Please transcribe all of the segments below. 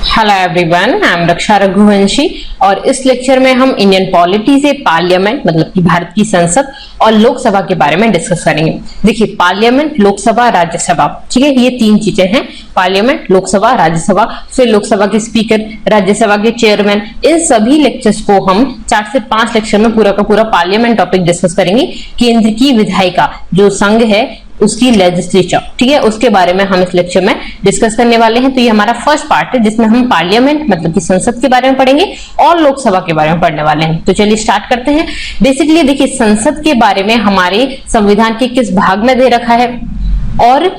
Hello everyone, I am रक्षा रघुवंशी और इस lecture में हम इंडियन पॉलिटी से पार्लियामेंट मतलब कि भारत की संसद और लोकसभा के बारे में डिस्कस करेंगे। देखिए, पार्लियामेंट, लोकसभा, राज्यसभा, ठीक है, ये तीन चीजें हैं। पार्लियामेंट, लोकसभा, राज्यसभा, फिर लोकसभा के स्पीकर, राज्यसभा के चेयरमैन, इन सभी लेक्चर्स को हम 4 से 5 लेक्चर में पूरा का पूरा पार्लियामेंट टॉपिक डिस्कस करेंगे। केंद्र की विधायिका जो संघ है उसकी लेजिस्लेचर, ठीक है, उसके बारे में हम इस लेक्चर में डिस्कस करने वाले हैं। तो ये हमारा फर्स्ट पार्ट है जिसमें हम पार्लियामेंट मतलब कि संसद के बारे में पढ़ेंगे और लोकसभा के बारे में पढ़ने वाले हैं। तो चलिए स्टार्ट करते हैं। बेसिकली देखिए, संसद के बारे में हमारे संविधान के किस भाग में दे रखा है और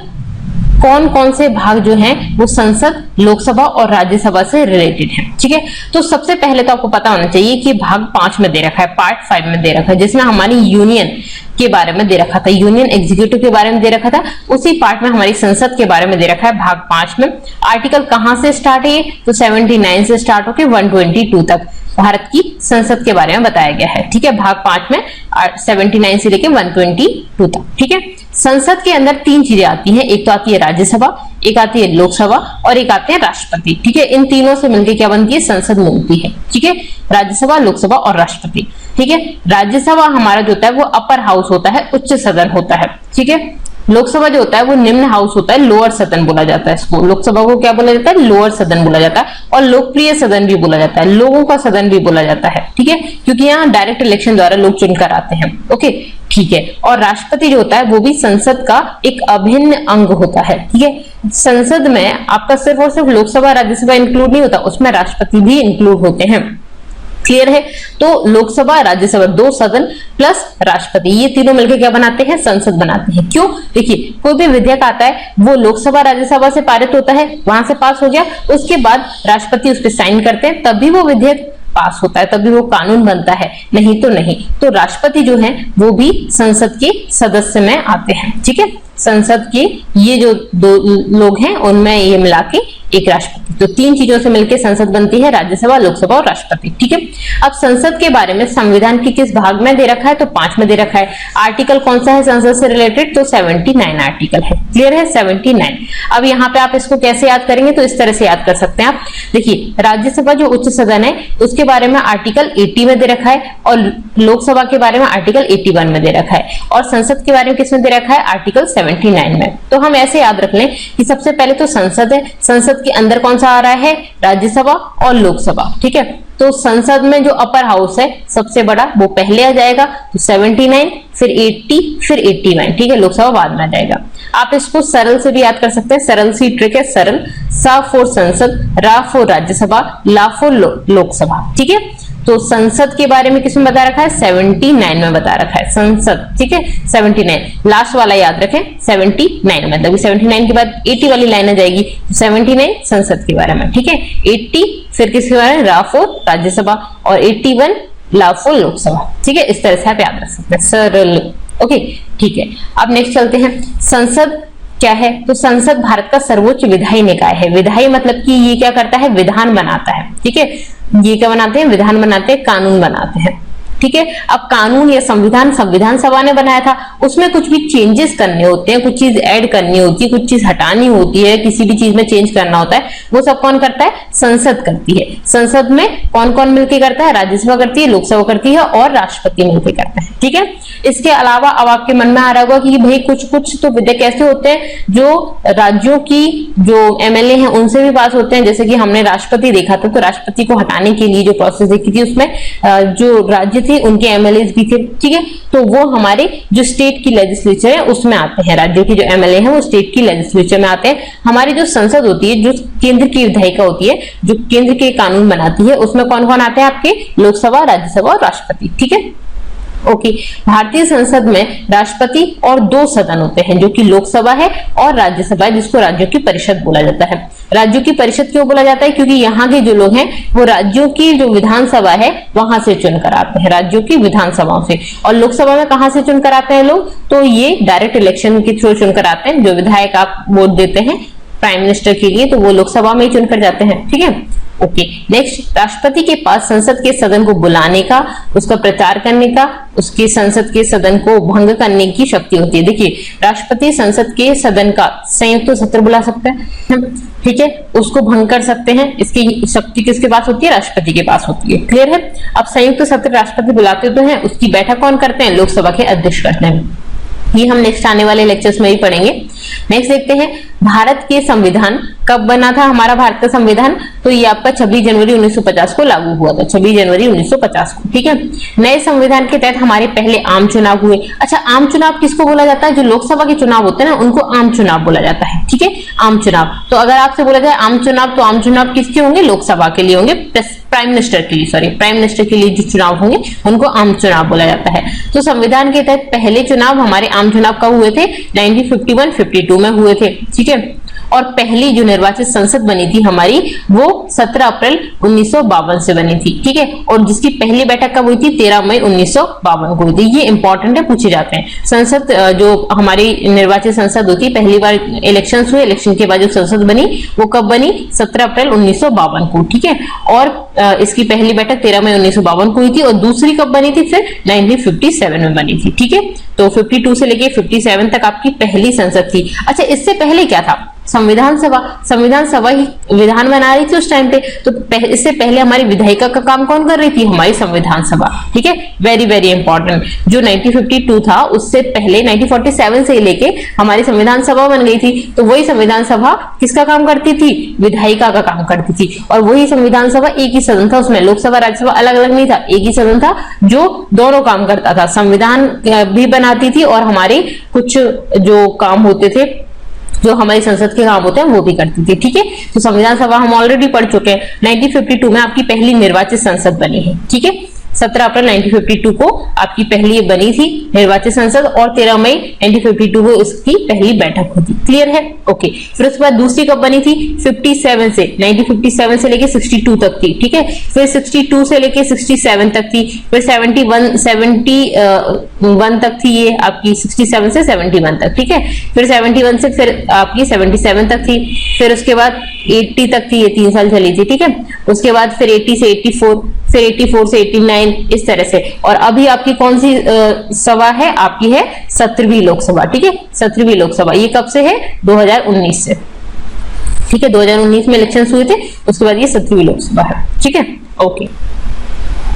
कौन कौन से भाग जो हैं वो संसद, लोकसभा और राज्यसभा से रिलेटेड हैं, ठीक है। तो सबसे पहले तो आपको पता होना चाहिए कि भाग 5 में दे रखा है, पार्ट 5 में दे रखा है, जिसमें हमारी यूनियन के बारे में दे रखा था, यूनियन एग्जीक्यूटिव के बारे में दे रखा था। उसी पार्ट में हमारी संसद के बारे में दे रखा है भाग 5 में। आर्टिकल कहां से स्टार्ट है? तो 79 से स्टार्ट होकर 122 तक भारत की संसद के बारे में बताया गया है, ठीक है। भाग 5 में 79 से लेकर 122 तक, ठीक है। संसद के अंदर 3 चीजें आती हैं, एक तो आती है राज्यसभा, एक आती है लोकसभा और एक आते हैं राष्ट्रपति, ठीक है। इन तीनों से मिलकर क्या बनती है? संसद बनती है, ठीक है। राज्यसभा, लोकसभा और राष्ट्रपति, ठीक है। राज्यसभा हमारा जो होता है वो अपर हाउस होता है, उच्च सदन होता है, ठीक है। लोकसभा जो होता है वो निम्न हाउस होता है, लोअर सदन बोला जाता है इसको। लोकसभा को क्या बोला जाता है? लोअर सदन बोला जाता है और लोकप्रिय सदन भी बोला जाता है, लोगों का सदन भी बोला जाता है, ठीक है, क्योंकि यहाँ डायरेक्ट इलेक्शन द्वारा लोग चुनकर आते हैं, ओके, ठीक है। और राष्ट्रपति जो होता है वो भी संसद का एक अभिन्न अंग होता है, ठीक है। संसद में आपका सिर्फ और सिर्फ लोकसभा, राज्यसभा इंक्लूड नहीं होता, उसमें राष्ट्रपति भी इंक्लूड होते हैं। क्लियर है? तो लोकसभा, राज्यसभा, 2 सदन प्लस राष्ट्रपति, ये तीनों मिलकर क्या बनाते हैं? संसद बनाते हैं। क्यों? देखिए, कोई भी विधेयक आता है वो लोकसभा, राज्यसभा से पारित होता है, वहां से पास हो गया, उसके बाद राष्ट्रपति उस पर साइन करते हैं, तभी वो विधेयक पास होता है, तभी वो कानून बनता है, नहीं तो नहीं। तो राष्ट्रपति जो है वो भी संसद के सदस्य में आते हैं, ठीक है। संसद के ये जो 2 लोग हैं उनमें ये मिला के एक राष्ट्रपति, तो 3 चीजों से मिलकर संसद बनती है, राज्यसभा, लोकसभा और राष्ट्रपति, ठीक है। अब संसद के बारे में संविधान के किस भाग में दे रखा है? तो 5 में दे रखा है। आर्टिकल कौन सा है संसद से रिलेटेड? तो 79 आर्टिकल है। क्लियर है? 79। अब यहाँ पे आप इसको कैसे याद करेंगे? तो इस तरह से याद कर सकते हैं आप। देखिए, राज्यसभा जो उच्च सदन है उसके बारे में आर्टिकल 80 में दे रखा है और लोकसभा के बारे में आर्टिकल 81 में दे रखा है और संसद के बारे में किसमें दे रखा है? आर्टिकल 79 में। तो हम ऐसे याद रख लें कि सबसे पहले तो संसद है, संसद के अंदर कौन सा आ रहा है? राज्यसभा और लोकसभा, ठीक है। तो संसद में जो अपर हाउस है सबसे बड़ा वो पहले आ जाएगा, तो 79, फिर 80, फिर 89, ठीक है। लोकसभा बाद में आ जाएगा। आप इसको सरल से भी याद कर सकते हैं, सरल सी ट्रिक है, सरल। सा फॉर संसद, रा फॉर राज्यसभा, ला फॉर लोकसभा, ठीक है। तो संसद के बारे में किसमें बता रखा है? 79 में बता रखा है संसद, ठीक है। 79 लास्ट वाला याद रखें, 79 मतलब 79 के बाद 80 वाली लाइन आ जाएगी, 79 संसद के बारे में, ठीक है। 80 फिर किसके बारे में? रा फॉर राज्यसभा और 81 ला फॉर लोकसभा, ठीक है। इस तरह से आप याद रख सकते हैं, सरल, ओके, ठीक है। अब नेक्स्ट चलते हैं। संसद क्या है? तो संसद भारत का सर्वोच्च विधायी निकाय है। विधायी मतलब कि ये क्या करता है? विधान बनाता है, ठीक है। ये क्या बनाते हैं? विधान बनाते हैं, कानून बनाते हैं, ठीक है। अब कानून या संविधान संविधान सभा ने बनाया था, उसमें कुछ भी चेंजेस करने होते हैं, कुछ चीज ऐड करनी होती है, कुछ चीज हटानी होती है, किसी भी चीज में चेंज करना होता है, वो सब कौन करता है? संसद करती है। संसद में कौन कौन मिलकर करता है? राज्यसभा करती है, लोकसभा करती है और राष्ट्रपति मिलकर करता है, ठीक है। इसके अलावा अब आपके मन में आ रहा होगा कि भाई कुछ कुछ तो विधेयक ऐसे होते हैं जो राज्यों की जो एमएलए हैं उनसे भी पास होते हैं, जैसे कि हमने राष्ट्रपति देखा था, तो राष्ट्रपति को हटाने के लिए जो प्रोसेस देखी थी उसमें जो राज्य थे उनके एमएलए भी थे, ठीक है। तो वो हमारे जो स्टेट की लेजिस्लेचर है उसमें आते हैं, राज्यों की जो एमएलए हैं वो स्टेट की लेजिस्लेचर में आते हैं। हमारी जो संसद होती है, जो केंद्र की विधायिका होती है, जो केंद्र के कानून बनाती है, उसमें कौन कौन आते हैं? आपके लोकसभा, राज्यसभा और राष्ट्रपति, ठीक है, ओके। भारतीय संसद में राष्ट्रपति और 2 सदन होते हैं, जो कि लोकसभा है और राज्यसभा है, जिसको राज्यों की परिषद बोला जाता है। राज्यों की परिषद क्यों बोला जाता है? क्योंकि यहाँ के जो लोग हैं वो राज्यों की जो विधानसभा है वहां से चुनकर आते हैं, राज्यों की विधानसभाओं से। और लोकसभा में कहां से चुनकर आते हैं लोग? तो ये डायरेक्ट इलेक्शन के थ्रू चुनकर आते हैं। जो विधायक आप वोट देते हैं प्राइम मिनिस्टर के लिए, तो वो लोकसभा में ही चुनकर जाते हैं, ठीक है। ओके। नेक्स्ट, राष्ट्रपति के पास संसद के सदन को बुलाने का, उसका प्रचार करने का, उसके संसद के सदन को भंग करने की शक्ति होती है। देखिए, राष्ट्रपति संसद के सदन का संयुक्त सत्र बुला सकता है, ठीक है, उसको भंग कर सकते हैं। इसकी शक्ति किसके पास होती है? राष्ट्रपति के पास होती है। क्लियर है? अब संयुक्त सत्र राष्ट्रपति बुलाते तो हैं, उसकी बैठक कौन करते हैं? लोकसभा के अध्यक्ष करते हैं। ये हम नेक्स्ट आने वाले लेक्चर्स में भी पढ़ेंगे। नेक्स्ट देखते हैं, भारत के संविधान कब बना था? हमारा भारत का संविधान तो ये आपका 26 जनवरी 1950 को लागू हुआ था, 26 जनवरी 1950 को, ठीक है। नए संविधान के तहत हमारे पहले आम चुनाव हुए। अच्छा, आम चुनाव किसको बोला जाता है? जो लोकसभा के चुनाव होते हैं ना, उनको आम चुनाव बोला जाता है, ठीक है, आम चुनाव। तो अगर आपसे बोला जाए आम चुनाव, तो आम चुनाव किसके होंगे? लोकसभा के लिए होंगे, प्राइम मिनिस्टर के लिए, सॉरी, प्राइम मिनिस्टर के लिए जो चुनाव होंगे उनको आम चुनाव बोला जाता है। तो संविधान के तहत पहले चुनाव हमारे आम चुनाव कब हुए थे? 1951-52 में हुए थे, ठीक है। और पहली जो निर्वाचित संसद बनी थी हमारी, वो 17 अप्रैल 1952 से बनी थी, ठीक है। और जिसकी पहली बैठक कब हुई थी? 13 मई 1952 को हुई थी। ये इंपॉर्टेंट है, पूछे जाते हैं। संसद जो हमारी निर्वाचित संसद होती, पहली बार इलेक्शन हुए, इलेक्शन के बाद जो संसद बनी वो कब बनी? 17 अप्रैल 1952 को, ठीक है। और इसकी पहली बैठक 13 मई 1952 को हुई थी, और दूसरी कब बनी थी? फिर 1957 में बनी थी, ठीक है। तो 52 से लेके 57 तक आपकी पहली संसद थी। अच्छा, इससे पहले क्या था? संविधान सभा ही विधान बना रही थी उस टाइम पे। तो इससे पहले हमारी विधायिका का काम कौन कर रही थी? हमारी संविधान सभा, ठीक है। Very very important. जो 1952 था उससे पहले 1947 से लेके हमारी संविधान सभा बन गई थी। तो वही संविधान सभा किसका काम करती थी? विधायिका का काम करती थी। और वही संविधान सभा एक ही सदन था, उसमें लोकसभा राज्यसभा अलग अलग नहीं था, एक ही सदन था जो दोनों काम करता था, संविधान भी बनाती थी और हमारे कुछ जो काम होते थे, जो हमारी संसद के काम होते हैं, वो भी करती थी, ठीक है। तो संविधान सभा हम ऑलरेडी पढ़ चुके हैं। 1952 में आपकी पहली निर्वाचित संसद बनी है, ठीक है। 17 अप्रैल 1952 को आपकी पहली बनी थी निर्वाचित संसद, और 13 मई 1952 को इसकी पहली बैठक हुई थी। क्लियर है? ओके। फिर उसके बाद दूसरी कब बनी थी? 1957 से लेके 62 तक थी, ठीक है। फिर 62 से लेके 67 तक थी। फिर 71 तक थी ये आपकी, 67 से 71 तक, ठीक है। फिर 71 से फिर आपकी 77 तक थी। फिर उसके बाद 80 तक थी, ये 3 साल चली थी, ठीक है। उसके बाद फिर 80 से 84, फिर 84 से 89, इस तरह से। और अभी आपकी कौन सी सभा है? आपकी है 17वीं लोकसभा, ठीक है। 17वीं लोकसभा ये कब से है? 2019 से, ठीक है। 2019 में इलेक्शन हुए थे, उसके बाद ये 17वीं लोकसभा है, ठीक है। ओके,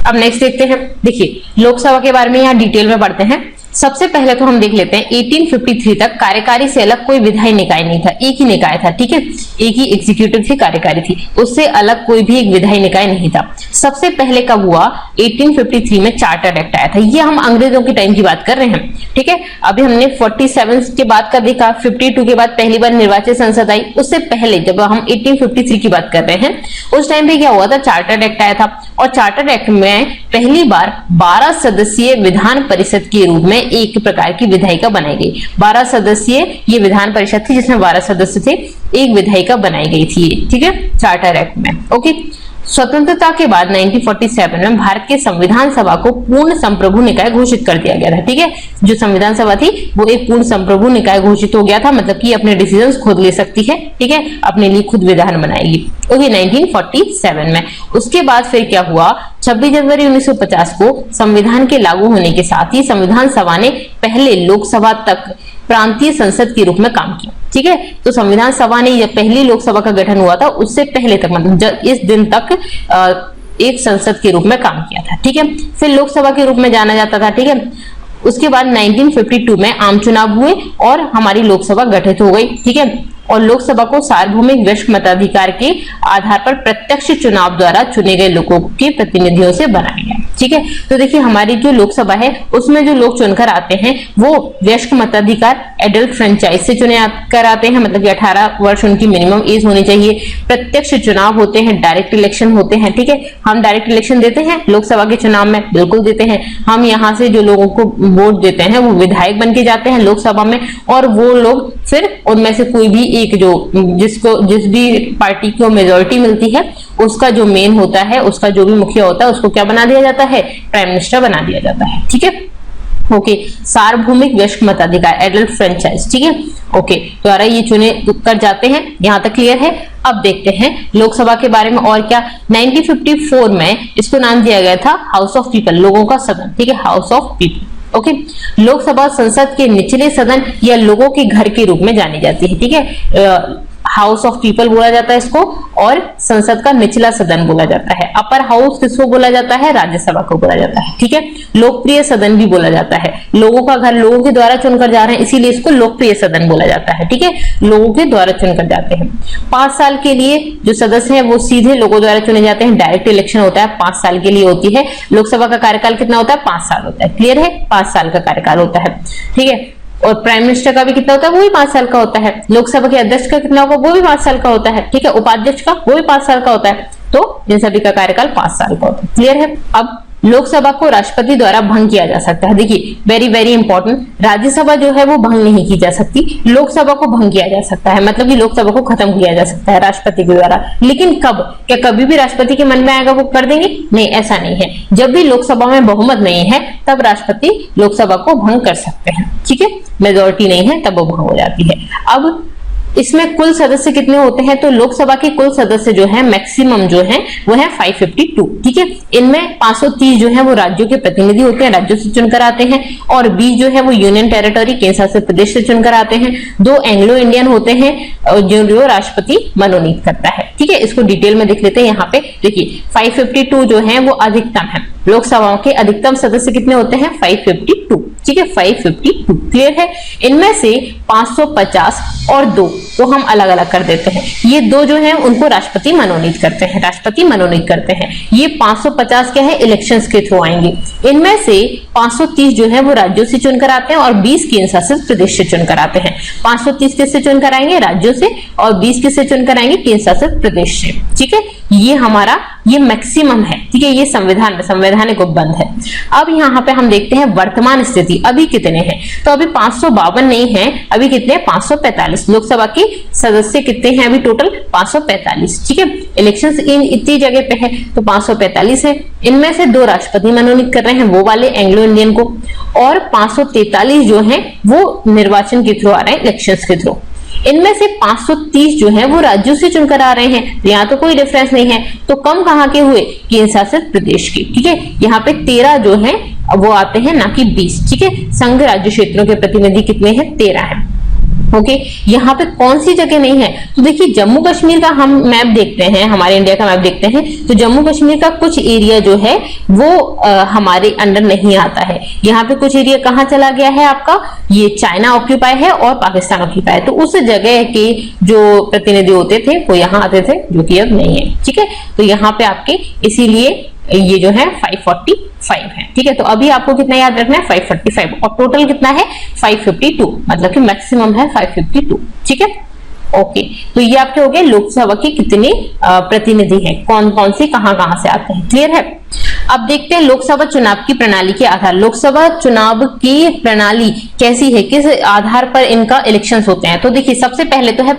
अब नेक्स्ट देखते हैं। देखिए, लोकसभा के बारे में यहाँ डिटेल में पढ़ते हैं। सबसे पहले तो हम देख लेते हैं 1853 तक कार्यकारी से अलग कोई विधायी निकाय नहीं था, एक ही निकाय था, ठीक है। एक ही एग्जीक्यूटिव थी, कार्यकारी थी, उससे अलग कोई भी एक विधायी निकाय नहीं था। सबसे पहले कब हुआ? 1853 में चार्टर एक्ट आया था। ये हम अंग्रेजों के टाइम की बात कर रहे हैं, ठीक है। अभी हमने 47 के बाद का देखा, 52 के बाद पहली बार निर्वाचित संसद आई। उससे पहले जब हम 1853 की बात कर रहे हैं, उस टाइम पे क्या हुआ था? चार्टर एक्ट आया था। और चार्टर एक्ट में पहली बार 12 सदस्यीय विधान परिषद के रूप में एक प्रकार की विधायिका बनाई गई। 12 सदस्यीय ये विधान परिषद थी, जिसमें 12 सदस्य थे, एक विधायिका बनाई गई थी, ठीक है, चार्टर एक्ट में। ओके। स्वतंत्रता के बाद 1947 में भारत के संविधान सभा को पूर्ण संप्रभु निकाय घोषित कर दिया गया था, ठीक है। जो संविधान सभा थी वो एक पूर्ण संप्रभु निकाय घोषित हो गया था, मतलब कि अपने डिसीजंस खुद ले सकती है, ठीक है, अपने लिए खुद विधान बनाएगी। ओके, 1947 में। उसके बाद फिर क्या हुआ? 26 जनवरी 1950 को संविधान के लागू होने के साथ ही संविधान सभा ने पहले लोकसभा तक प्रांतीय संसद के रूप में काम किया, ठीक है। तो संविधान सभा ने जब पहली लोकसभा का गठन हुआ था, उससे पहले तक, मतलब इस दिन तक एक संसद के रूप में काम किया था, ठीक है। फिर लोकसभा के रूप में जाना जाता था, ठीक है। उसके बाद 1952 में आम चुनाव हुए और हमारी लोकसभा गठित हो गई, ठीक है। और लोकसभा को सार्वभौमिक वयस्क मताधिकार के आधार पर प्रत्यक्ष चुनाव द्वारा चुने गए लोगों के प्रतिनिधियों से बनाया गया, ठीक है। तो देखिए, हमारी जो लोकसभा है उसमें जो लोग चुनकर आते हैं वो वयस्क मताधिकार एडल्ट फ्रेंचाइज से चुने कर आते हैं, मतलब कि 18 वर्ष उनकी मिनिमम एज होनी चाहिए। प्रत्यक्ष चुनाव होते हैं, डायरेक्ट इलेक्शन होते हैं, ठीक है। हम डायरेक्ट इलेक्शन देते हैं लोकसभा के चुनाव में, बिल्कुल देते हैं। हम यहाँ से जो लोगों को वोट देते हैं वो विधायक बन के जाते हैं लोकसभा में, और वो लोग फिर उनमें से कोई भी एक जो जिस भी पार्टी को मेजोरिटी मिलती है, उसका जो मेन होता है, उसका जो भी मुखिया होता है, उसको क्या बना दिया जाता है? प्राइम मिनिस्टर बना दिया जाता है, ठीक है। ओके, सार्वभौमिक वयस्क मताधिकार, एडल्ट फ्रेंचाइज, ठीक है। ओके, द्वारा ये चुने उत्तर जाते हैं, यहां तक क्लियर है। अब देखते हैं लोकसभा के बारे में और क्या। 1954 में इसको नाम दिया गया था हाउस ऑफ पीपल, लोगों का सदन, ठीक है, house of people. Okay, Lok Sabha संसद के निचले सदन या लोगों के घर के रूप में जानी जाती है, ठीक है। हाउस ऑफ पीपल बोला जाता है इसको, और संसद का निचला सदन बोला जाता है। अपर हाउस किसको बोला जाता है? राज्यसभा को बोला जाता है, ठीक है। लोकप्रिय सदन भी बोला जाता है, लोगों का घर लोगों के द्वारा चुनकर जा रहे हैं, इसीलिए इसको लोकप्रिय सदन बोला जाता है, ठीक है, लोगों के द्वारा चुनकर जाते हैं। 5 साल के लिए जो सदस्य हैं वो सीधे लोगों द्वारा चुने जाते हैं, डायरेक्ट इलेक्शन होता है, 5 साल के लिए होती है। लोकसभा का कार्यकाल कितना होता है? 5 साल होता है, क्लियर है, 5 साल का कार्यकाल होता है, ठीक है। और प्राइम मिनिस्टर का भी कितना होता है? वो भी 5 साल का होता है। लोकसभा के अध्यक्ष का कितना होगा? वो भी 5 साल का होता है, ठीक है। उपाध्यक्ष का वो भी 5 साल का होता है। तो इन सभी का कार्यकाल 5 साल का होता है, क्लियर है। अब लोकसभा को राष्ट्रपति द्वारा भंग किया जा सकता है। देखिए वेरी वेरी इंपॉर्टेंट, राज्यसभा जो है वो भंग नहीं की जा सकती, लोकसभा को भंग किया जा सकता है, मतलब कि लोकसभा को खत्म किया जा सकता है राष्ट्रपति के द्वारा। लेकिन कब? क्या कभी भी राष्ट्रपति के मन में आएगा वो कर देंगे? नहीं, ऐसा नहीं है। जब भी लोकसभा में बहुमत नहीं है तब राष्ट्रपति लोकसभा को भंग कर सकते हैं, ठीक है। मेजोरिटी नहीं है तब वो भंग हो जाती है। अब इसमें कुल सदस्य कितने होते हैं? तो लोकसभा के कुल सदस्य जो है मैक्सिमम जो है वो है 552, ठीक है। इनमें 530 जो है वो राज्यों के प्रतिनिधि होते हैं, राज्यों से चुनकर आते हैं, और 20 जो है वो यूनियन टेरिटरी, केंद्र शासित प्रदेश से चुनकर आते हैं। 2 एंग्लो इंडियन होते हैं जो राष्ट्रपति मनोनीत करता है, ठीक है। इसको डिटेल में देख लेते हैं। यहाँ पे देखिए 552 जो है वो अधिकतम है। लोकसभाओं के अधिकतम सदस्य कितने होते हैं? 552, ठीक है, 552, क्लियर है। इनमें से 550 और 2 को हम अलग अलग कर देते हैं। ये 2 जो है उनको राष्ट्रपति मनोनीत करते हैं, राष्ट्रपति मनोनीत करते हैं। ये 550 क्या है? इलेक्शंस के थ्रू आएंगे। इनमें से 530 जो है वो राज्यों से चुनकर आते हैं और 20 केंद्र शासित प्रदेश से चुनकर आते हैं। 530 किससे चुनकर आएंगे? राज्यों से, और 20 किससे चुनकर आएंगे? केंद्र शासित प्रदेश से, ठीक है। ये हमारा ये मैक्सिमम है, ठीक है, ये संविधान में संवैधानिक उपबंध है। अब यहाँ पे हम देखते हैं वर्तमान स्थिति, अभी कितने हैं? तो अभी 552 नहीं है, अभी कितने? 545। लोकसभा के सदस्य कितने हैं अभी टोटल? 545, ठीक है। इलेक्शंस इन इतनी जगह पे है तो 545 है। इनमें से 2 राष्ट्रपति मनोनीत कर रहे हैं, वो वाले एंग्लो इंडियन को, और 543 जो है वो निर्वाचन के थ्रू आ रहे हैं, इलेक्शंस के थ्रू। इनमें से 530 जो है वो राज्यों से चुनकर आ रहे हैं, यहाँ तो कोई डिफरेंस नहीं है। तो कम कहाँ के हुए? केंद्र शासित प्रदेश के, ठीक है। यहाँ पे 13 जो है वो आते हैं, ना कि 20, ठीक है। संघ राज्य क्षेत्रों के प्रतिनिधि कितने हैं? 13 है। ओके, यहाँ पे कौन सी जगह नहीं है? तो देखिए जम्मू कश्मीर का हम मैप देखते हैं, हमारे इंडिया का मैप देखते हैं, तो जम्मू कश्मीर का कुछ एरिया जो है वो हमारे अंडर नहीं आता है। यहाँ पे कुछ एरिया कहाँ चला गया है आपका? ये चाइना ऑक्यूपाई है और पाकिस्तान ऑक्यूपाई है। तो उस जगह के जो प्रतिनिधि होते थे वो यहाँ आते थे, जो कि अब नहीं है, ठीक है। तो यहाँ पे आपके इसीलिए ये जो है 545 है, ठीक है। तो अभी आपको कितना याद रखना है? 545, और टोटल कितना है? 552, मतलब कि मैक्सिमम है 552, ठीक है। ओके, तो ये आपके हो गए लोकसभा के कितने प्रतिनिधि हैं, कौन कौन से कहां से आते हैं, क्लियर है। अब देखते हैं लोकसभा चुनाव की प्रणाली के आधार। लोकसभा चुनाव की प्रणाली कैसी है, किस आधार पर इनका इलेक्शंस होते हैं? तो देखिए सबसे पहले तो है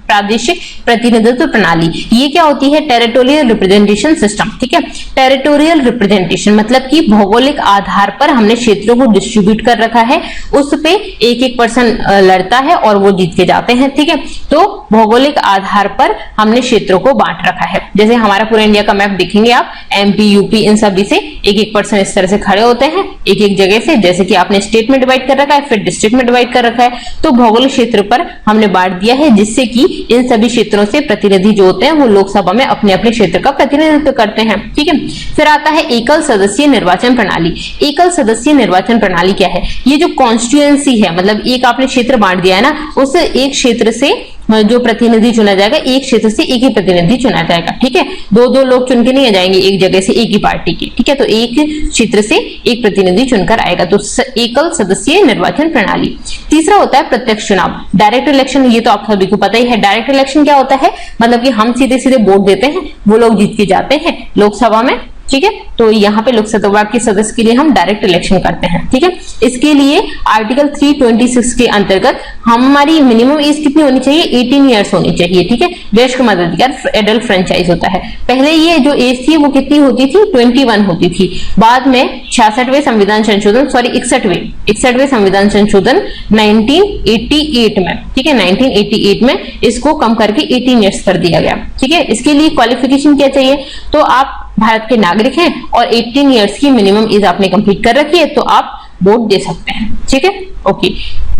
प्रादेशिक प्रतिनिधित्व प्रणाली। ये क्या होती है? टेरिटोरियल रिप्रेजेंटेशन सिस्टम, ठीक है। टेरिटोरियल रिप्रेजेंटेशन मतलब कि भौगोलिक आधार पर हमने क्षेत्रों को डिस्ट्रीब्यूट कर रखा है, उस पे एक पर्सन लड़ता है और वो जीत के जाते हैं, ठीक है। तो भौगोलिक आधार पर हमने क्षेत्रों को बांट रखा है। जैसे हमारा पूरा इंडिया का मैप देखेंगे आप, एमपी, यूपी, इन सभी से एक पर्सन इस तरह से खड़े होते हैं, एक जगह से, जैसे कि आपने स्टेट में डिवाइड कर रखा है, फिर डिस्ट्रिक्ट में डिवाइड कर रखा है। तो भौगोलिक क्षेत्र पर हमने बांट दिया है, जिससे कि इन सभी क्षेत्रों से प्रतिनिधि जो होते हैं वो लोकसभा में अपने अपने क्षेत्र का प्रतिनिधित्व करते हैं, ठीक है। फिर आता है एकल सदस्यीय निर्वाचन प्रणाली। एकल सदस्यीय निर्वाचन प्रणाली क्या है? ये जो कॉन्स्टिट्यूएंसी है, मतलब एक आपने क्षेत्र बांट दिया है ना, उस एक क्षेत्र से जो प्रतिनिधि चुना जाएगा, एक क्षेत्र से एक ही प्रतिनिधि चुना जाएगा, ठीक है। 2 लोग चुन के नहीं आ जाएंगे एक जगह से एक ही पार्टी के, ठीक है। तो एक क्षेत्र से एक प्रतिनिधि चुनकर आएगा, तो एकल सदस्यीय निर्वाचन प्रणाली। तीसरा होता है प्रत्यक्ष चुनाव, डायरेक्ट इलेक्शन। ये तो आप सभी को पता ही है। डायरेक्ट इलेक्शन क्या होता है? मतलब कि हम सीधे सीधे वोट देते हैं, वो लोग जीत के जाते हैं लोकसभा में, ठीक है। तो यहाँ पे लोकसभा के सदस्य के लिए हम डायरेक्ट इलेक्शन करते हैं, ठीक है। इसके लिए आर्टिकल 326 के अंतर्गत हमारी मिनिमम एज कितनी होनी चाहिए, 18 ईयर्स होनी चाहिए, ठीक है। वयस्क मताधिकार एडल्ट फ्रेंचाइज होता है। पहले ये जो एज थी वो कितनी होती थी, 21 होती थी। बाद में 66वें संविधान संशोधन, सॉरी 61वें संविधान संशोधन 1988 में, ठीक है, 1988 में इसको कम करके 18 ईयर्स कर दिया गया, ठीक है। इसके लिए क्वालिफिकेशन क्या चाहिए, तो आप भारत के नागरिक हैं और 18 ईयर्स की मिनिमम एज आपने कंप्लीट कर रखी है तो आप वोट दे सकते हैं, ठीक है। ओके,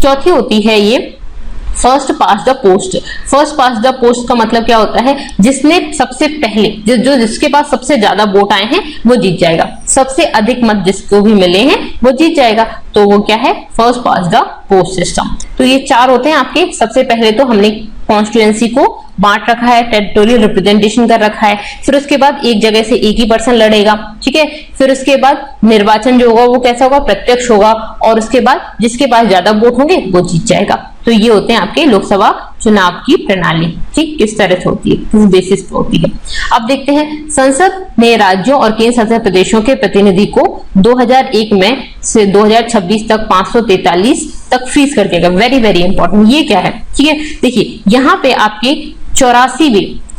चौथी होती है ये first pass the post. First pass the post का मतलब क्या होता है, जिसने सबसे पहले जिसके पास सबसे ज्यादा वोट आए हैं वो जीत जाएगा, सबसे अधिक मत जिसको भी मिले हैं वो जीत जाएगा। तो वो क्या है, first pass the post system. तो ये चार होते हैं आपके। सबसे पहले तो हमने कॉन्स्टिट्यूएंसी को बांट रखा है, टेरिटोरियल रिप्रेजेंटेशन कर रखा है, फिर उसके बाद एक जगह से एक ही पर्सन लड़ेगा, ठीक है। फिर उसके बाद निर्वाचन जो होगा वो कैसा होगा, प्रत्यक्ष होगा, और उसके बाद जिसके पास ज्यादा वोट होंगे वो जीत जाएगा। तो ये होते हैं आपके लोकसभा चुनाव की प्रणाली, ठीक, किस तरह से होती है, किस बेसिस पे होती है। अब देखते हैं, संसद ने राज्यों और केंद्र शासित प्रदेशों के प्रतिनिधि को 2001 में से 2026 तक 543 तक फ्रीज कर दिया गया। वेरी वेरी इंपॉर्टेंट, ये क्या है, ठीक है। देखिए यहाँ पे आपके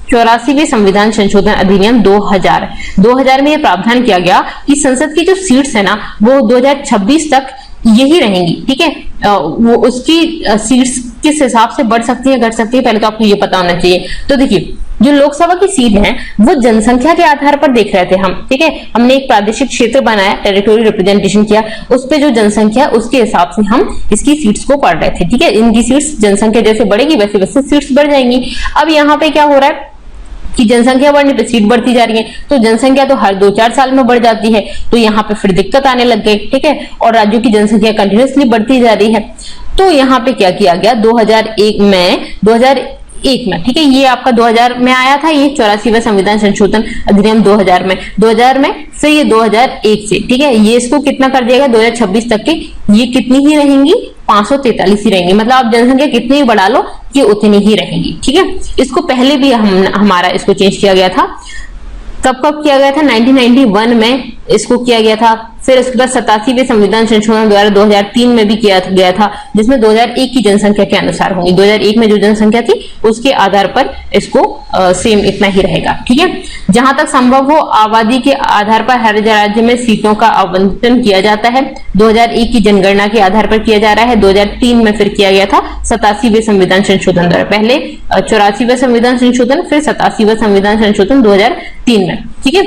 84वें संविधान संशोधन अधिनियम 2000 में यह प्रावधान किया गया कि संसद की जो सीट्स है ना वो 2026 तक यही रहेंगी, ठीक है। वो उसकी सीट्स किस हिसाब से बढ़ सकती है, घट सकती है, पहले तो आपको ये पता होना चाहिए। तो देखिए, जो लोकसभा की सीट है वो जनसंख्या के आधार पर देख रहे थे हम, ठीक है। हमने एक प्रादेशिक क्षेत्र बनाया, टेरिटोरियल रिप्रेजेंटेशन किया, उस पे जो जनसंख्या उसके हिसाब से हम इसकी सीट्स को पढ़ रहे थे, ठीक है। इनकी सीट्स जनसंख्या जैसे बढ़ेगी वैसे वैसे सीट्स बढ़ जाएंगी। अब यहाँ पे क्या हो रहा है कि जनसंख्या बढ़ने पे सीट बढ़ती जा रही है, तो जनसंख्या तो हर 2-4 साल में बढ़ जाती है, तो यहाँ पे फिर दिक्कत आने लग गई, ठीक है। और राज्यों की जनसंख्या कंटिन्यूअसली बढ़ती जा रही है। तो यहाँ पे क्या किया गया, 2001 में, ठीक है, ये आपका 2000 में आया था, ये 84वां संविधान संशोधन अधिनियम 2000 में, फिर ये 2001 से, ठीक है, ये इसको कितना कर दिया गया, 2026 तक के ये कितनी ही रहेंगी, 543 ही रहेंगी। मतलब आप जनसंख्या कितनी ही बढ़ा लो ये उतनी ही रहेंगी, ठीक है। इसको पहले भी हमारा इसको चेंज किया गया था। कब किया गया था, 1991 में इसको किया गया था। फिर उसके बाद 87वें संविधान संशोधन द्वारा 2003 में भी किया गया था, जिसमें 2001 की जनसंख्या के अनुसार होंगी। 2001 में जो जनसंख्या थी उसके आधार पर इसको सेम इतना ही रहेगा, ठीक है। जहां तक संभव हो आबादी के आधार पर हर राज्य में सीटों का आवंटन किया जाता है। 2001 की जनगणना के आधार पर किया जा रहा है। 2003 में फिर किया गया था 87वें संविधान संशोधन द्वारा, पहले 84वां संविधान संशोधन, फिर 87वां संविधान संशोधन 2003 में, ठीक है,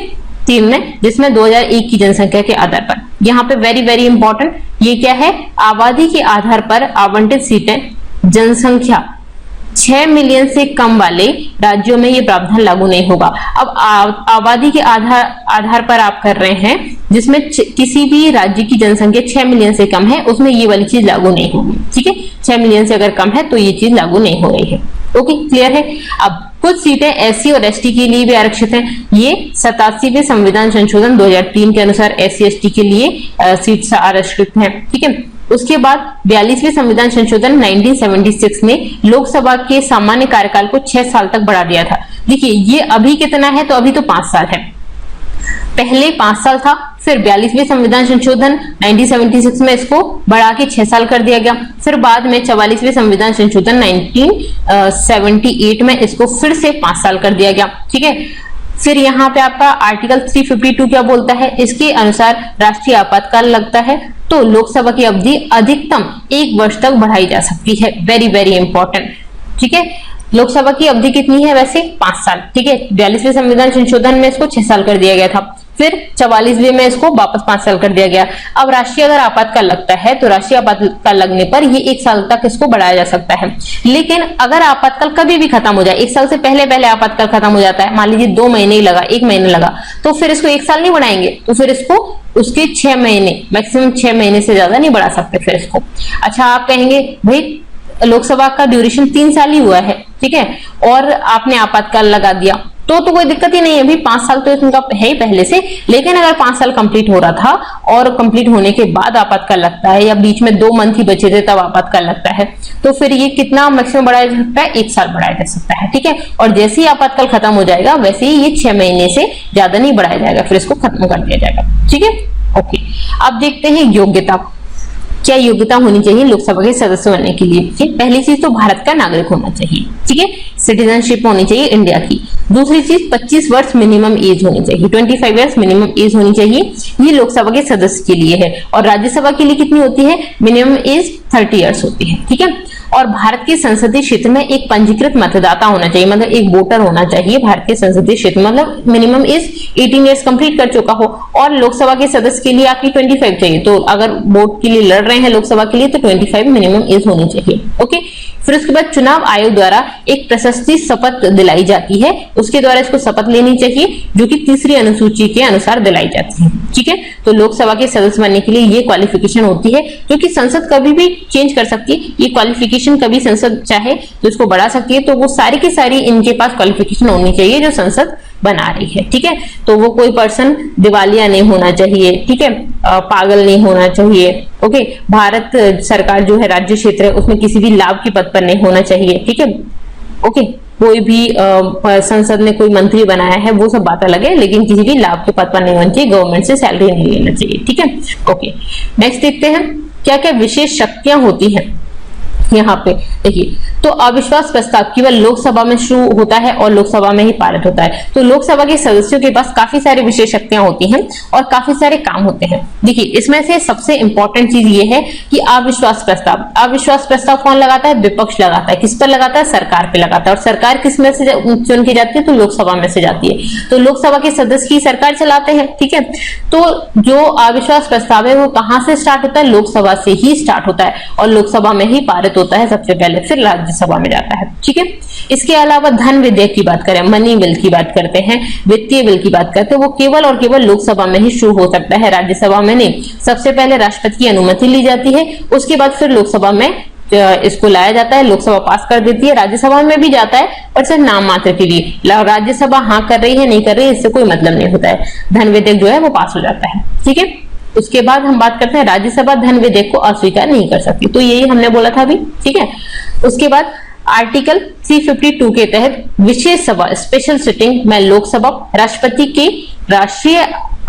3 में, जिसमें 2001 की जनसंख्या के आधार पर। यहाँ पे वेरी वेरी इंपॉर्टेंट, ये क्या है, आबादी के आधार पर आवंटित सीटें जनसंख्या 6 मिलियन से कम वाले राज्यों में ये प्रावधान लागू नहीं होगा। अब आबादी के आधार पर आप कर रहे हैं, जिसमें किसी भी राज्य की जनसंख्या 6 मिलियन से कम है, उसमें ये वाली चीज लागू नहीं होगी, ठीक है। 6 मिलियन से अगर कम है तो ये चीज लागू नहीं हो रही है। ओके, क्लियर है। अब कुछ सीटें एससी और एसटी के लिए भी आरक्षित हैं। ये 87वें संविधान संशोधन 2003 के अनुसार एससी एसटी के लिए सीट्स आरक्षित हैं, ठीक है। उसके बाद 42वें संविधान संशोधन 1976 ने लोकसभा के सामान्य कार्यकाल को 6 साल तक बढ़ा दिया था। देखिए ये अभी कितना है, तो अभी तो 5 साल है, पहले 5 साल था, फिर 42वें संविधान संशोधन 1976 में इसको बढ़ा के 6 साल कर दिया गया। फिर बाद में 44वें संविधान संशोधन 1978 में इसको फिर से 5 साल कर दिया गया, ठीक है। फिर यहाँ पे आपका आर्टिकल 352 क्या बोलता है, इसके अनुसार राष्ट्रीय आपातकाल लगता है तो लोकसभा की अवधि अधिकतम 1 वर्ष तक बढ़ाई जा सकती है। वेरी वेरी इंपॉर्टेंट, ठीक है। लोकसभा की अवधि कितनी है वैसे, 5 साल, ठीक है। 42वें संविधान संशोधन में इसको 6 साल कर दिया गया था, फिर 44वें में इसको वापस 5 साल कर दिया गया। अब राष्ट्रीय अगर आपातकाल लगता है तो राष्ट्रीय आपातकाल लगने पर ये 1 साल तक इसको बढ़ाया जा सकता है। लेकिन अगर आपातकाल कभी भी खत्म हो जाए, 1 साल से पहले आपातकाल खत्म हो जाता है, मान लीजिए 2 महीने ही लगा, 1 महीने लगा, तो फिर इसको 1 साल नहीं बढ़ाएंगे, तो फिर इसको उसके 6 महीने, मैक्सिमम 6 महीने से ज्यादा नहीं बढ़ा सकते फिर इसको। अच्छा, आप कहेंगे भाई लोकसभा का ड्यूरेशन 3 साल ही हुआ है, ठीक है, और आपने आपातकाल लगा दिया, तो कोई दिक्कत ही नहीं है, अभी 5 साल तो इनका है ही पहले से। लेकिन अगर 5 साल कंप्लीट हो रहा था और कंप्लीट होने के बाद आपातकाल लगता है, या बीच में 2 मंथ ही बचे थे तब आपातकाल लगता है, तो फिर ये कितना मैक्सिमम बढ़ाया जा सकता है? 1 साल बढ़ाया जा सकता है, ठीक है। और जैसे ही आपातकाल खत्म हो जाएगा वैसे ही ये 6 महीने से ज्यादा नहीं बढ़ाया जाएगा, फिर इसको खत्म कर दिया जाएगा, ठीक है। ओके, अब देखते हैं योग्यता। क्या योग्यता होनी चाहिए लोकसभा के सदस्य बनने के लिए? पहली चीज तो भारत का नागरिक होना चाहिए, ठीक है, सिटीजनशिप होनी चाहिए इंडिया की। दूसरी चीज 25 वर्ष मिनिमम एज होनी चाहिए, 25 इयर्स मिनिमम एज होनी चाहिए। ये लोकसभा के सदस्य के लिए है। और राज्यसभा के लिए कितनी होती है? मिनिमम एज 30 इयर्स होती है, ठीक है। और भारत के संसदीय क्षेत्र में एक पंजीकृत मतदाता होना चाहिए, मतलब एक वोटर होना चाहिए भारत के संसदीय क्षेत्र, मतलब मिनिमम एज 18 इयर्स कंप्लीट कर चुका हो। और लोकसभा के सदस्य के लिए आपकी 25 चाहिए, तो अगर वोट के लिए लड़ रहे हैं लोकसभा के लिए तो 25 मिनिमम एज होनी चाहिए, ओके। फिर उसके बाद चुनाव आयोग द्वारा एक प्रशस्ति शपथ दिलाई जाती है, उसके द्वारा इसको शपथ लेनी चाहिए, जो कि 3री अनुसूची के अनुसार दिलाई जाती है, ठीक है। तो लोकसभा के सदस्य बनने के लिए ये क्वालिफिकेशन होती है, जो कि संसद कभी भी चेंज कर सकती है। ये क्वालिफिकेशन कभी संसद चाहे तो इसको बढ़ा सकती है, तो वो सारी की सारी इनके पास क्वालिफिकेशन होनी चाहिए जो संसद बना रही है, ठीक है। तो वो कोई पर्सन दिवालिया नहीं होना चाहिए, ठीक है, पागल नहीं होना चाहिए, ओके। भारत सरकार जो है राज्य क्षेत्र है उसमें किसी भी लाभ के पद पर नहीं होना चाहिए, ठीक है, ओके। कोई भी संसद ने कोई मंत्री बनाया है वो सब बात अलग है, लेकिन किसी भी लाभ के पद पर नहीं होना चाहिए, गवर्नमेंट से सैलरी नहीं लेना चाहिए, ठीक है, ओके। नेक्स्ट देखते हैं क्या क्या विशेष शक्तियां होती हैं। यहाँ पे देखिए, तो अविश्वास प्रस्ताव केवल लोकसभा में शुरू होता है और लोकसभा में ही पारित होता है। तो लोकसभा के सदस्यों के पास काफी सारी विशेष शक्तियां होती हैं और काफी सारे काम होते हैं। देखिए, इसमें से सबसे इंपॉर्टेंट चीज ये है कि अविश्वास प्रस्ताव, अविश्वास प्रस्ताव कौन लगाता है? विपक्ष लगाता है। किस पर लगाता है? सरकार पे लगाता है। और सरकार किस में से चुन के जाती है? तो लोकसभा में से जाती है। तो लोकसभा के सदस्य ही सरकार चलाते हैं, ठीक है। तो जो अविश्वास प्रस्ताव है वो कहां से स्टार्ट होता है? लोकसभा से ही स्टार्ट होता है और लोकसभा में ही पारित होता है सबसे पहले, फिर राज्यसभा में जाता है, ठीक है। इसके अलावा धन विधेयक की बात करें, मनी बिल की बात करते हैं, वित्तीय बिल की बात करते हैं, वो केवल और केवल लोकसभा में ही शुरू हो सकता है, राज्यसभा में नहीं। सबसे पहले राष्ट्रपति की अनुमति ली जाती है, उसके बाद फिर लोकसभा में इसको लाया जाता है, लोकसभा पास कर देती है। राज्यसभा में भी जाता है पर सिर्फ नाम मात्र के लिए, राज्यसभा हाँ कर रही है नहीं कर रही है इससे कोई मतलब नहीं होता है। धन विधेयक जो है वो पास हो जाता है, ठीक है। उसके बाद हम बात करते हैं राज्यसभा धन विधेयक को अस्वीकार नहीं कर सकती, तो यही हमने बोला था अभी, ठीक है। उसके बाद आर्टिकल 352 के तहत विशेष सभा स्पेशल सिटिंग में लोकसभा राष्ट्रपति के राष्ट्रीय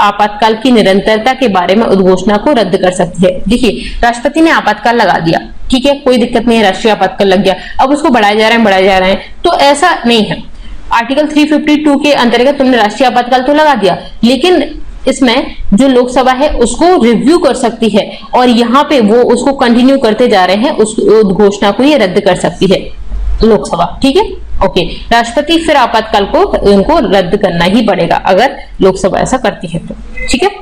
आपातकाल की निरंतरता के बारे में उद्घोषणा को रद्द कर सकती है। देखिए, राष्ट्रपति ने आपातकाल लगा दिया, ठीक है, कोई दिक्कत नहीं है, राष्ट्रीय आपातकाल लग गया, अब उसको बढ़ाया जा रहा है, तो ऐसा नहीं है। आर्टिकल 352 के अंतर्गत तुमने राष्ट्रीय आपातकाल तो लगा दिया, लेकिन इसमें जो लोकसभा है उसको रिव्यू कर सकती है और यहाँ पे वो उसको कंटिन्यू करते जा रहे हैं, उस उद्घोषणा को ये रद्द कर सकती है लोकसभा, ठीक है, ओके। राष्ट्रपति फिर आपातकाल को उनको रद्द करना ही पड़ेगा अगर लोकसभा ऐसा करती है तो, ठीक है।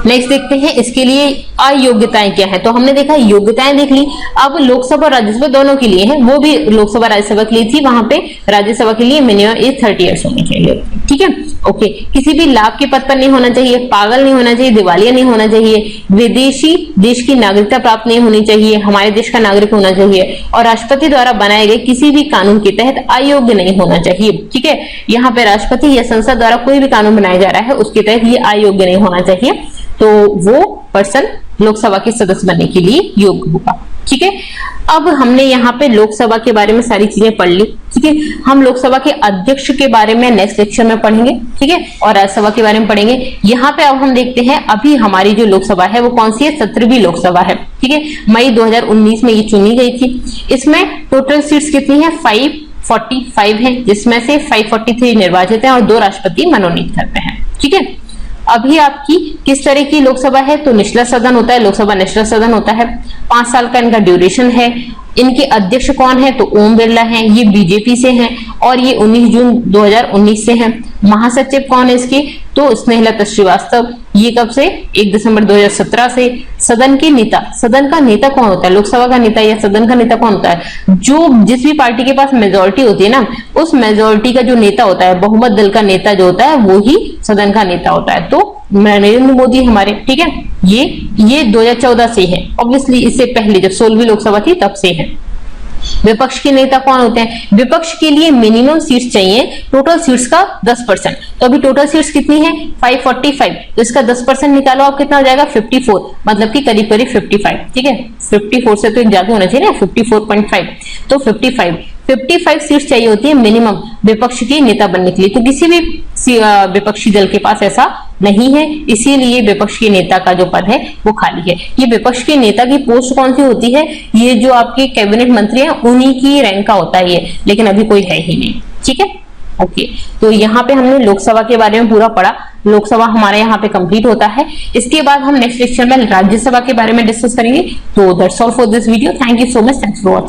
नेक्स्ट देखते हैं इसके लिए अयोग्यताएं क्या है। तो हमने देखा योग्यताएं देख ली, अब लोकसभा और राज्यसभा दोनों के लिए है, वो भी लोकसभा राज्यसभा के लिए थी, वहां पे राज्यसभा के लिए मिनिमम एज 30 इयर्स होनी चाहिए, ठीक है, ओके। किसी भी लाभ के पद पर नहीं होना चाहिए, पागल नहीं होना चाहिए, दिवालिया नहीं होना चाहिए, विदेशी देश की नागरिकता प्राप्त नहीं होनी चाहिए, हमारे देश का नागरिक होना चाहिए, और राष्ट्रपति द्वारा बनाए गए किसी भी कानून के तहत अयोग्य नहीं होना चाहिए, ठीक है। यहाँ पे राष्ट्रपति या संसद द्वारा कोई भी कानून बनाया जा रहा है उसके तहत ये अयोग्य नहीं होना चाहिए, तो वो पर्सन लोकसभा के सदस्य बनने के लिए योग्य होगा, ठीक है। अब हमने यहाँ पे लोकसभा के बारे में सारी चीजें पढ़ ली, ठीक है। हम लोकसभा के अध्यक्ष के बारे में नेक्स्ट लेक्चर में पढ़ेंगे, ठीक है, और राज्यसभा के बारे में पढ़ेंगे। यहाँ पे अब हम देखते हैं अभी हमारी जो लोकसभा है वो कौन सी है? 17वीं लोकसभा है, ठीक है। मई 2019 में ये चुनी गई थी। इसमें टोटल सीट्स कितनी है? 545 है, जिसमें से 543 निर्वाचित है और 2 राष्ट्रपति मनोनीत करते हैं, ठीक है। अभी आपकी किस तरह की लोकसभा है? तो निचला सदन होता है, लोकसभा निचला सदन होता है, 5 साल का इनका ड्यूरेशन है। इनके अध्यक्ष कौन है? तो ओम बिरला हैं, ये बीजेपी से हैं और ये 19 जून 2019 से हैं। महासचिव कौन है इसके? तो स्नेहलता श्रीवास्तव, ये कब से? 1 दिसंबर 2017 से। सदन के नेता, सदन का नेता कौन होता है? लोकसभा का नेता या सदन का नेता कौन होता है? जो जिस भी पार्टी के पास मेजोरिटी होती है ना, उस मेजोरिटी का जो नेता होता है, बहुमत दल का नेता जो होता है वो ही सदन का नेता होता है। तो नरेंद्र मोदी हमारे, ठीक है, ये 2014 से है, ऑब्वियसली इससे पहले जब 16वीं लोकसभा थी तब से है। विपक्ष के नेता कौन होते हैं? विपक्ष के लिए मिनिमम सीट्स चाहिए टोटल सीट्स का 10%। तो अभी टोटल सीट्स कितनी है? 545। तो इसका 10% निकालो आप, कितना हो जाएगा? 54, मतलब कि करीब करीब 55। ठीक है, 54 से तो एक ज्यादा होना चाहिए ना, 54.5। तो 55 सीट्स चाहिए होती है मिनिमम विपक्ष के नेता बनने के लिए। तो किसी भी विपक्षी दल के पास ऐसा नहीं है, इसीलिए विपक्ष के नेता का जो पद है वो खाली है। ये विपक्ष के नेता की पोस्ट कौन सी होती है? ये जो आपके कैबिनेट मंत्री हैं उन्हीं की रैंक का होता है ये, लेकिन अभी कोई है ही नहीं। ठीक है, ओके। तो यहाँ पे हमने लोकसभा के बारे में पूरा पढ़ा। लोकसभा हमारे यहाँ पे कंप्लीट होता है। इसके बाद हम नेक्स्ट लेक्चर में राज्यसभा के बारे में डिस्कस करेंगे। तो that's all for this video. Thank you so much. Thanks for watching.